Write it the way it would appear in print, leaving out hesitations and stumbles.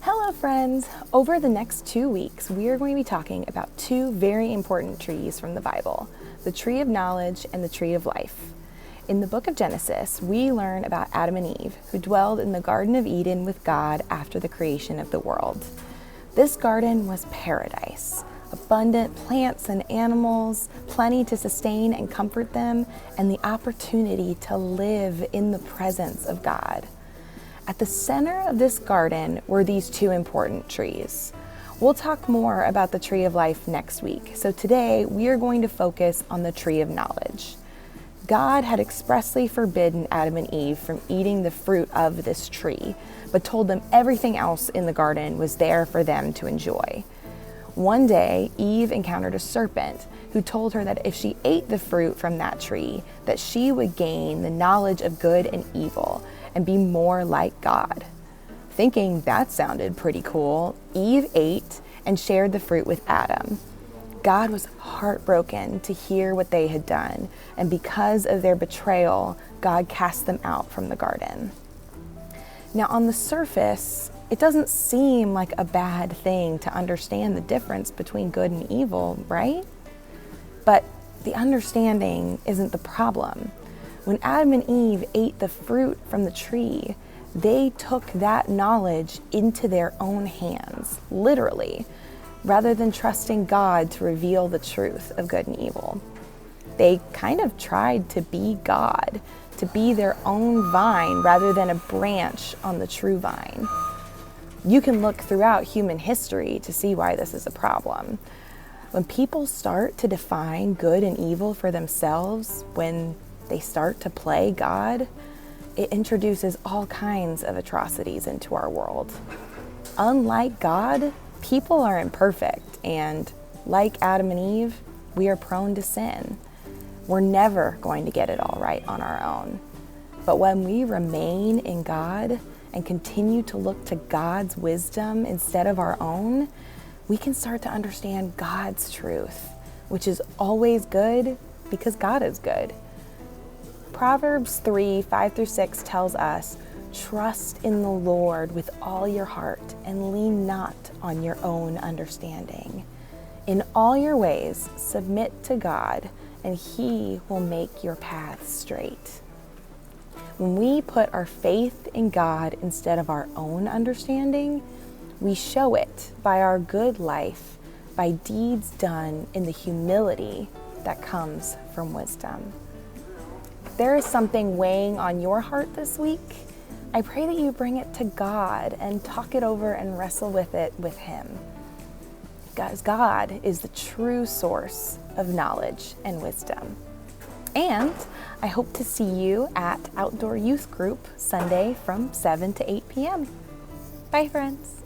Hello friends! Over the next 2 weeks, we are going to be talking about two very important trees from the Bible, the tree of knowledge and the tree of life. In the book of Genesis, we learn about Adam and Eve, who dwelled in the Garden of Eden with God after the creation of the world. This garden was paradise, abundant plants and animals, plenty to sustain and comfort them, and the opportunity to live in the presence of God. At the center of this garden were these two important trees. We'll talk more about the tree of life next week, so today we are going to focus on the tree of knowledge. God had expressly forbidden Adam and Eve from eating the fruit of this tree, but told them everything else in the garden was there for them to enjoy. One day, Eve encountered a serpent who told her that if she ate the fruit from that tree, that she would gain the knowledge of good and evil and be more like God. Thinking that sounded pretty cool, Eve ate and shared the fruit with Adam. God was heartbroken to hear what they had done, and because of their betrayal, God cast them out from the garden. Now, on the surface, it doesn't seem like a bad thing to understand the difference between good and evil, right? But the understanding isn't the problem. When Adam and Eve ate the fruit from the tree, they took that knowledge into their own hands, literally, rather than trusting God to reveal the truth of good and evil. They kind of tried to be God, to be their own vine rather than a branch on the true vine. You can look throughout human history to see why this is a problem. When people start to define good and evil for themselves, when they start to play God, it introduces all kinds of atrocities into our world. Unlike God, people are imperfect, and like Adam and Eve, we are prone to sin. We're never going to get it all right on our own. But when we remain in God and continue to look to God's wisdom instead of our own, we can start to understand God's truth, which is always good because God is good. Proverbs 3:5-6 tells us, "Trust in the Lord with all your heart and lean not on your own understanding. In all your ways, submit to God, and He will make your paths straight." When we put our faith in God instead of our own understanding, we show it by our good life, by deeds done in the humility that comes from wisdom. If there is something weighing on your heart this week, I pray that you bring it to God and talk it over and wrestle with it with Him. Because God is the true source of knowledge and wisdom. And I hope to see you at Outdoor Youth Group Sunday from 7 to 8 p.m. Bye, friends.